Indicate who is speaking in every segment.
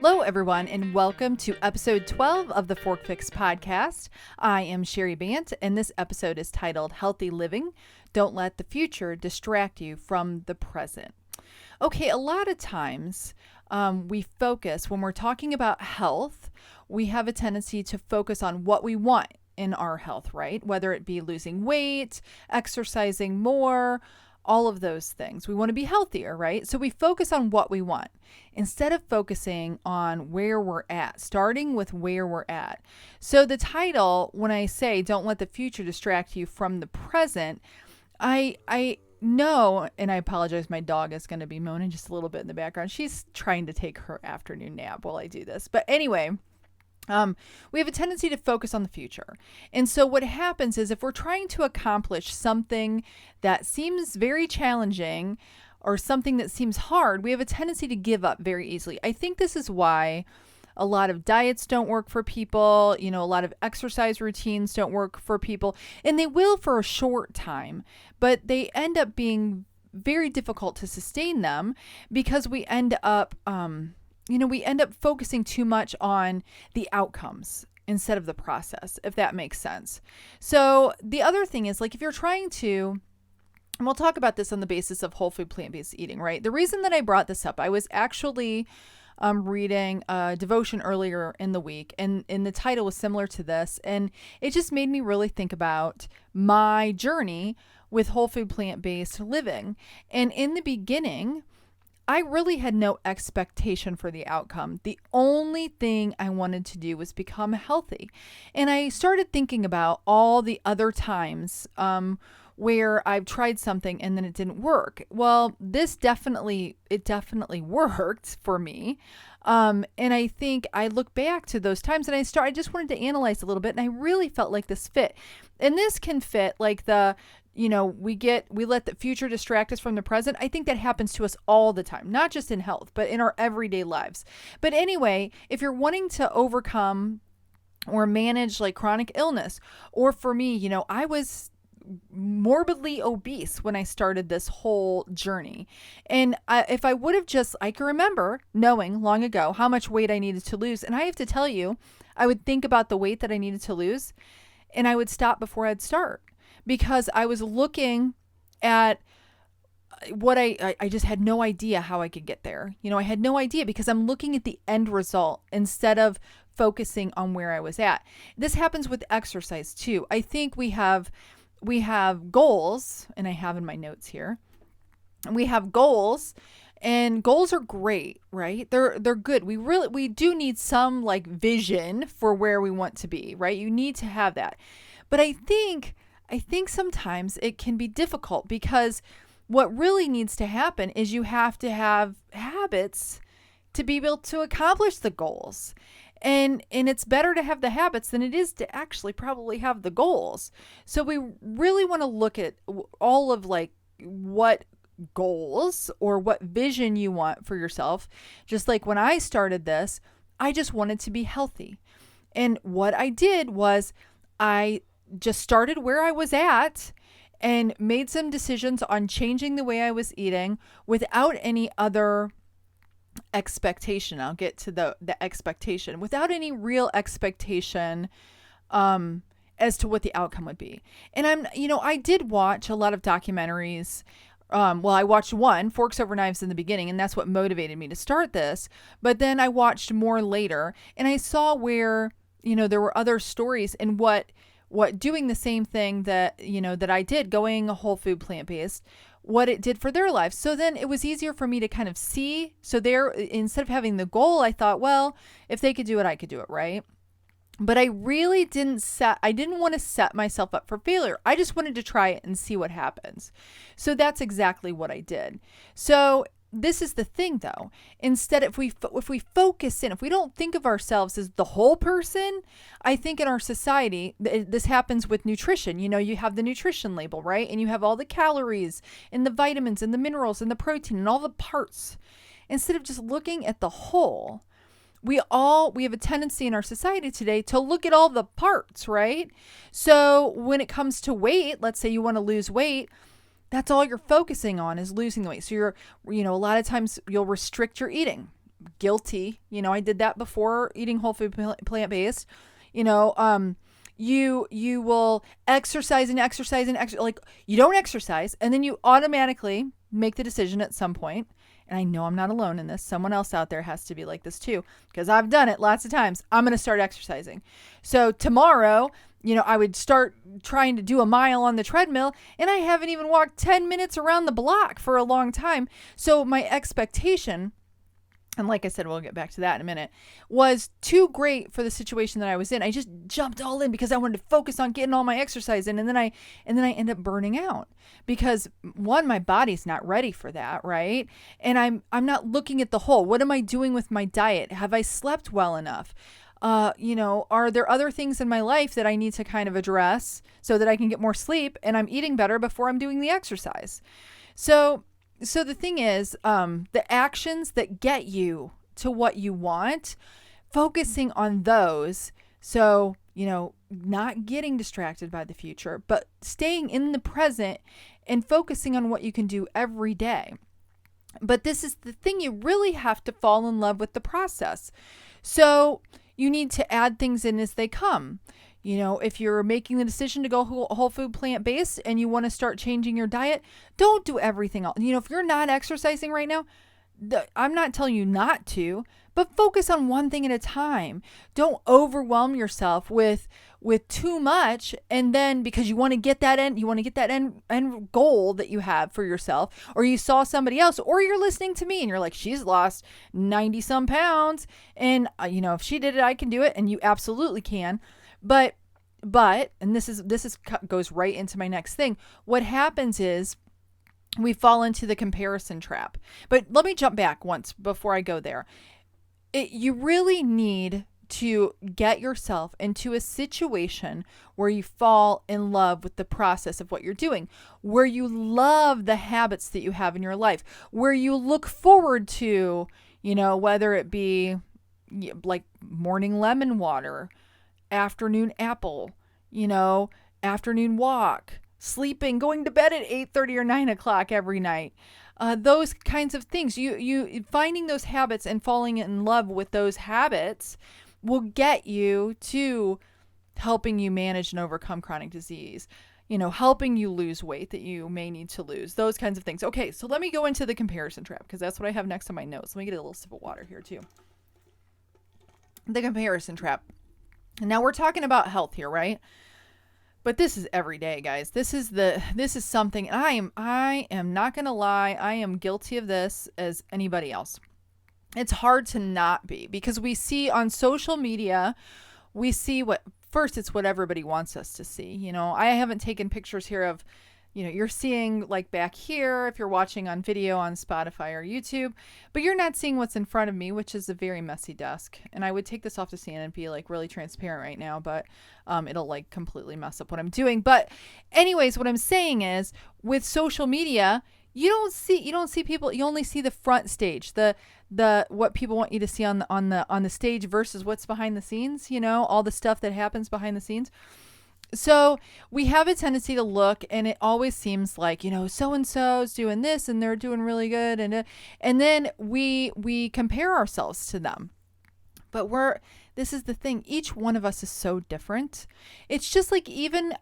Speaker 1: Hello, everyone, and welcome to episode 12 of the Fork Fix podcast. I am Cheri Bant, and this episode is titled Healthy Living. Don't let the future distract you from the present. Okay, a lot of times we focus, when we're talking about health, we have a tendency to focus on what we want in our health, right? Whether it be losing weight, exercising more, all of those things. We want to be healthier, right? So we focus on what we want instead of focusing on where we're at, starting with where we're at. So the title, when I say don't let the future distract you from the present, I know, and I apologize, my dog is going to be moaning just a little bit in the background. She's trying to take her afternoon nap while I do this. But anyway, we have a tendency to focus on the future. And so what happens is if we're trying to accomplish something that seems very challenging or something that seems hard, we have a tendency to give up very easily. I think this is why a lot of diets don't work for people. A lot of exercise routines don't work for people, and they will for a short time, but they end up being very difficult to sustain them because we end up focusing too much on the outcomes instead of the process, if that makes sense. So the other thing is, like, if you're trying to, and we'll talk about this on the basis of whole food plant-based eating, right? The reason that I brought this up, I was actually reading a devotion earlier in the week, and the title was similar to this, and it just made me really think about my journey with whole food plant-based living. And in the beginning, I really had no expectation for the outcome. The only thing I wanted to do was become healthy. And I started thinking about all the other times where I've tried something and then it didn't work. Well, it definitely worked for me. And I think I look back to those times and I just wanted to analyze a little bit, and I really felt like this fit. And this can fit like we let the future distract us from the present. I think that happens to us all the time, not just in health, but in our everyday lives. But anyway, if you're wanting to overcome or manage like chronic illness, or for me, I was morbidly obese when I started this whole journey. And if I would have I can remember knowing long ago how much weight I needed to lose. And I have to tell you, I would think about the weight that I needed to lose and I would stop before I'd start, because I was looking at what I just had no idea how I could get there. I had no idea because I'm looking at the end result instead of focusing on where I was at. This happens with exercise too. I think we have goals, and I have in my notes here, and we have goals, and goals are great, right? They're good. We do need some like vision for where we want to be, right? You need to have that. But I think sometimes it can be difficult because what really needs to happen is you have to have habits to be able to accomplish the goals. And it's better to have the habits than it is to actually probably have the goals. So we really want to look at all of like what goals or what vision you want for yourself. Just like when I started this, I just wanted to be healthy. And what I did was I just started where I was at and made some decisions on changing the way I was eating without any other expectation. I'll get to the expectation, without any real expectation as to what the outcome would be. And I did watch a lot of documentaries. I watched one, Forks Over Knives, in the beginning, and that's what motivated me to start this. But then I watched more later, and I saw where, there were other stories and what doing the same thing that I did, going a whole food plant-based, what it did for their lives. So then it was easier for me to kind of see. So instead of having the goal, I thought, well, if they could do it, I could do it, right? But I really didn't want to set myself up for failure. I just wanted to try it and see what happens. So that's exactly what I did. So this is the thing, though. Instead, if we focus in, if we don't think of ourselves as the whole person, I think in our society, this happens with nutrition. You have the nutrition label, right? And you have all the calories and the vitamins and the minerals and the protein and all the parts. Instead of just looking at the whole, we have a tendency in our society today to look at all the parts, right? So when it comes to weight, let's say you want to lose weight, that's all you're focusing on is losing the weight. So a lot of times you'll restrict your eating. guilty. I did that before eating whole food plant-based. You will exercise and exercise and exercise. Like, you don't exercise, and then you automatically make the decision at some point. And I know I'm not alone in this. Someone else out there has to be like this too, because I've done it lots of times. I'm going to start exercising. So tomorrow, I would start trying to do a mile on the treadmill, and I haven't even walked 10 minutes around the block for a long time. So my expectation, and like I said, we'll get back to that in a minute, was too great for the situation that I was in. I just jumped all in because I wanted to focus on getting all my exercise in, and then I end up burning out because, one, my body's not ready for that, right? And I'm not looking at the whole. What am I doing with my diet? Have I slept well enough? Are there other things in my life that I need to kind of address so that I can get more sleep and I'm eating better before I'm doing the exercise? So the thing is, the actions that get you to what you want, focusing on those. So, not getting distracted by the future, but staying in the present and focusing on what you can do every day. But this is the thing, you really have to fall in love with the process. So you need to add things in as they come. If you're making the decision to go whole food plant-based and you want to start changing your diet, don't do everything else. If you're not exercising right now, I'm not telling you not to, but focus on one thing at a time. Don't overwhelm yourself with too much, and then because you want to get that end goal that you have for yourself, or you saw somebody else, or you're listening to me and you're like, she's lost 90 some pounds, and if she did it, I can do it, and you absolutely can. But and this goes right into my next thing. What happens is we fall into the comparison trap. But let me jump back once before I go there. You really need to get yourself into a situation where you fall in love with the process of what you're doing, where you love the habits that you have in your life, where you look forward to, whether it be like morning lemon water, afternoon apple, afternoon walk, sleeping, going to bed at 8:30 or 9 o'clock every night. Those kinds of things. You finding those habits and falling in love with those habits will get you to helping you manage and overcome chronic disease, helping you lose weight that you may need to lose, those kinds of things. Okay, so let me go into the comparison trap because that's what I have next on my notes. Let me get a little sip of water here too. The comparison trap. And now we're talking about health here, right? But this is every day, guys. This is something, and I am not going to lie, I am guilty of this as anybody else. It's hard to not be, because we see on social media, it's what everybody wants us to see. I haven't taken pictures here of, you're seeing like back here if you're watching on video on Spotify or YouTube, but you're not seeing what's in front of me, which is a very messy desk. And I would take this off the stand and be like really transparent right now, but it'll like completely mess up what I'm doing. But anyways, what I'm saying is, with social media, you don't see people, you only see the front stage, the what people want you to see on the stage versus what's behind the scenes, all the stuff that happens behind the scenes. So we have a tendency to look, and it always seems like, so-and-so's doing this and they're doing really good. And then we compare ourselves to them. But this is the thing. Each one of us is so different. It's just like even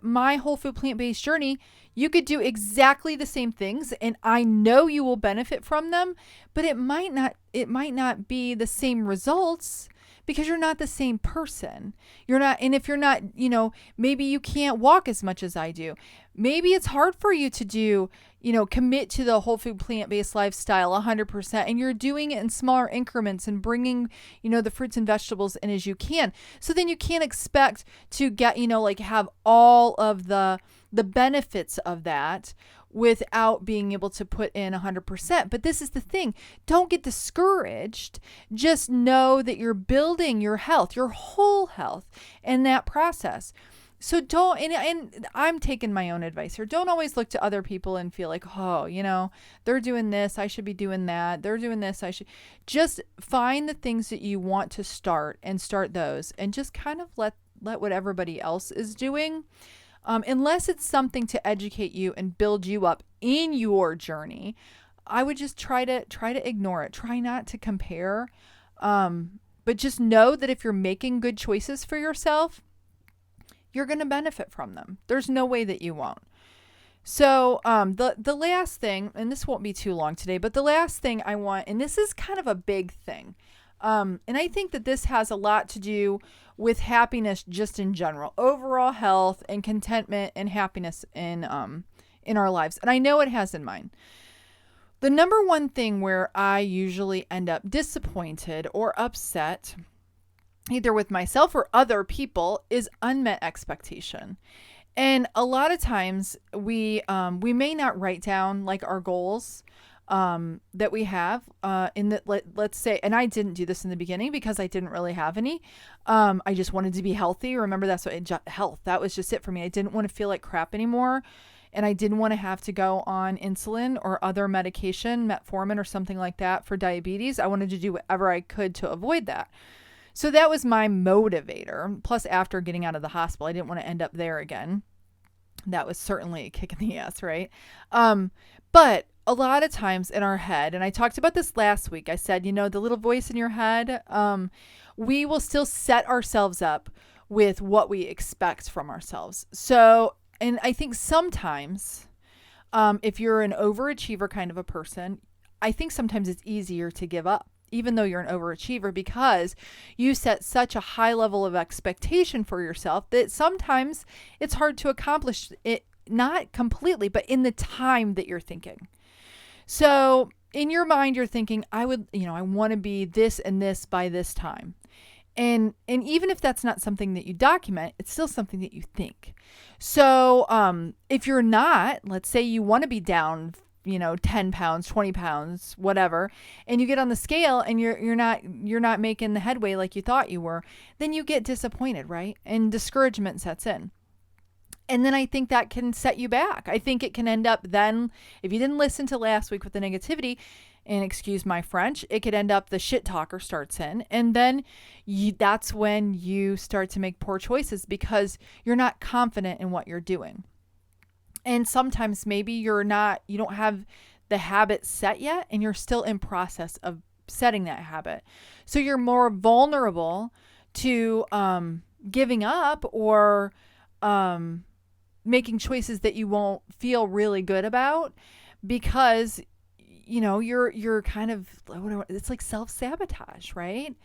Speaker 1: my whole food plant-based journey, you could do exactly the same things, and I know you will benefit from them, but it might not be the same results, because you're not the same person. You're not, and if you're not, maybe you can't walk as much as I do. Maybe it's hard for you to do, commit to the whole food plant-based lifestyle 100%, and you're doing it in smaller increments and bringing, the fruits and vegetables in as you can. So then you can't expect to get, have all of the benefits of that without being able to put in 100%. But this is the thing. Don't get discouraged. Just know that you're building your health, your whole health in that process. So don't, and I'm taking my own advice here. Don't always look to other people and feel like, they're doing this, I should be doing that. They're doing this, I should. Just find the things that you want to start and start those, and just kind of let what everybody else is doing. Unless it's something to educate you and build you up in your journey, I would just try to ignore it. Try not to compare. But just know that if you're making good choices for yourself, you're going to benefit from them. There's no way that you won't. So the last thing, and this won't be too long today, but the last thing I want, and this is kind of a big thing, and I think that this has a lot to do with happiness just in general, overall health and contentment and happiness in our lives. And I know it has in mine. The number one thing where I usually end up disappointed or upset, either with myself or other people, is unmet expectation. And a lot of times we may not write down like our goals that we have in the let's say, and I didn't do this in the beginning because I didn't really have any. I just wanted to be healthy. Remember, that's what health. That was just it for me. I didn't want to feel like crap anymore. And I didn't want to have to go on insulin or other medication, metformin or something like that for diabetes. I wanted to do whatever I could to avoid that. So that was my motivator. Plus, after getting out of the hospital, I didn't want to end up there again. That was certainly a kick in the ass, right? But a lot of times in our head, and I talked about this last week, I said, the little voice in your head, we will still set ourselves up with what we expect from ourselves. So, and I think sometimes, if you're an overachiever kind of a person, I think sometimes it's easier to give up, even though you're an overachiever, because you set such a high level of expectation for yourself that sometimes it's hard to accomplish it, not completely, but in the time that you're thinking. So in your mind, you're thinking, I want to be this and this by this time. And even if that's not something that you document, it's still something that you think. So if you're not, let's say you want to be down 10 pounds, 20 pounds, whatever, and you get on the scale and you're not making the headway like you thought you were, then you get disappointed, right? And discouragement sets in. And then I think that can set you back. I think it can end up then, if you didn't listen to last week with the negativity, and excuse my French, it could end up the shit talker starts in. And then that's when you start to make poor choices because you're not confident in what you're doing. And sometimes maybe you don't have the habit set yet and you're still in process of setting that habit. So you're more vulnerable to giving up or making choices that you won't feel really good about because you're kind of, it's like self-sabotage, right?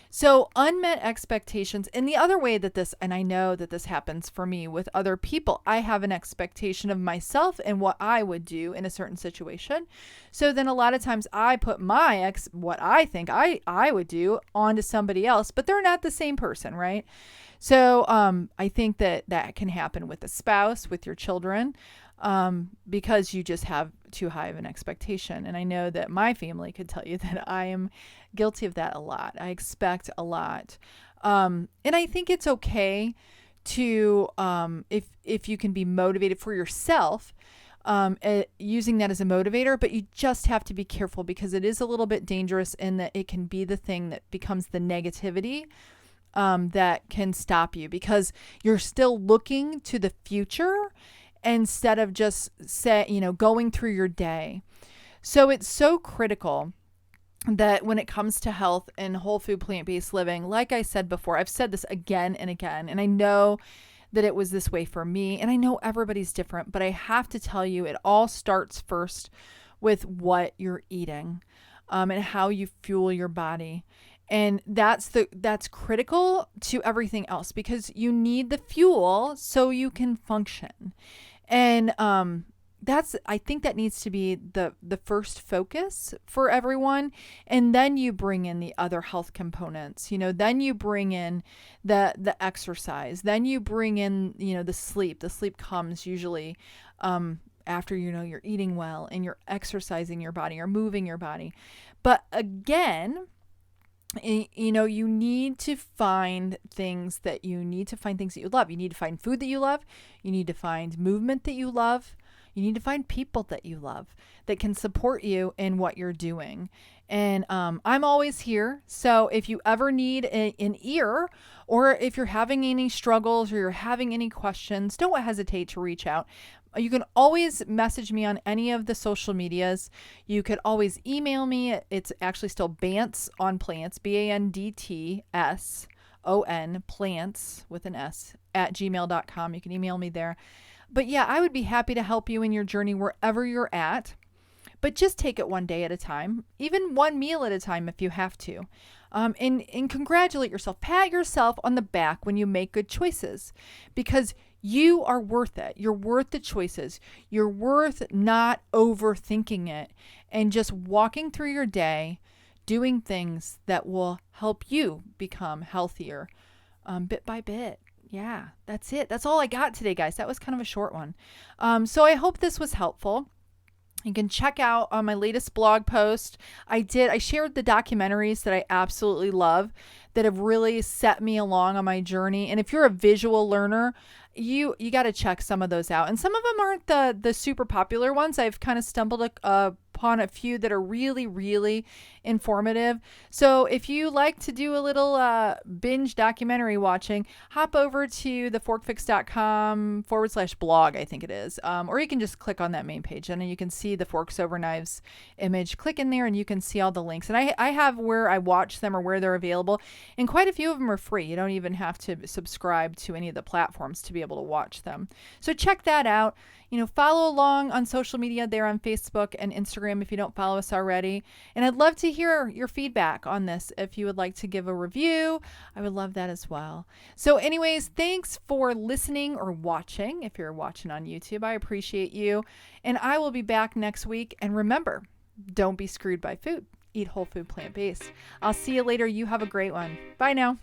Speaker 1: So unmet expectations, and the other way that this, and I know that this happens for me with other people, I have an expectation of myself and what I would do in a certain situation. So then a lot of times I put what I think I would do onto somebody else, but they're not the same person, right? So I think that can happen with a spouse, with your children, because you just have too high of an expectation. And I know that my family could tell you that I am guilty of that a lot. I expect a lot. And I think it's okay to, if you can be motivated for yourself, using that as a motivator, but you just have to be careful because it is a little bit dangerous in that it can be the thing that becomes the negativity that can stop you because you're still looking to the future instead of just going through your day. So it's so critical that when it comes to health and whole food plant-based living, like I said before, I've said this again and again, and I know that it was this way for me, and I know everybody's different, but I have to tell you, it all starts first with what you're eating, and how you fuel your body. And that's critical to everything else because you need the fuel so you can function. And I think that needs to be the first focus for everyone. And then you bring in the other health components, then you bring in the exercise, then you bring in, the sleep. The sleep comes usually after, you're eating well and you're exercising your body or moving your body. But again, you need to find things that you love. You need to find food that you love. You need to find movement that you love. You need to find people that you love that can support you in what you're doing. And I'm always here. So if you ever need an ear, or if you're having any struggles or you're having any questions, don't hesitate to reach out. You can always message me on any of the social medias. You could always email me. It's actually still Bantz on Plants, BANDTSON, plants with an S, at gmail.com. You can email me there. But yeah, I would be happy to help you in your journey wherever you're at. But just take it one day at a time, even one meal at a time if you have to. And congratulate yourself. Pat yourself on the back when you make good choices, because you are worth it. You're worth the choices. You're worth not overthinking it and just walking through your day, doing things that will help you become healthier bit by bit. Yeah, that's it. That's all I got today, guys. That was kind of a short one. So I hope this was helpful. You can check out on my latest blog post. I shared the documentaries that I absolutely love that have really set me along on my journey. And if you're a visual learner, you got to check some of those out. And some of them aren't the super popular ones. I've kind of stumbled upon a few that are really, really informative. So if you like to do a little binge documentary watching, hop over to theforkfix.com/blog, I think it is. Or you can just click on that main page and then you can see the Forks Over Knives image. Click in there and you can see all the links. And I have where I watch them or where they're available. And quite a few of them are free. You don't even have to subscribe to any of the platforms to be able to watch them. So check that out. Follow along on social media there on Facebook and Instagram if you don't follow us already. And I'd love to hear your feedback on this. If you would like to give a review, I would love that as well. So anyways, thanks for listening or watching. If you're watching on YouTube, I appreciate you. And I will be back next week. And remember, don't be screwed by food. Eat whole food, plant-based. I'll see you later. You have a great one. Bye now.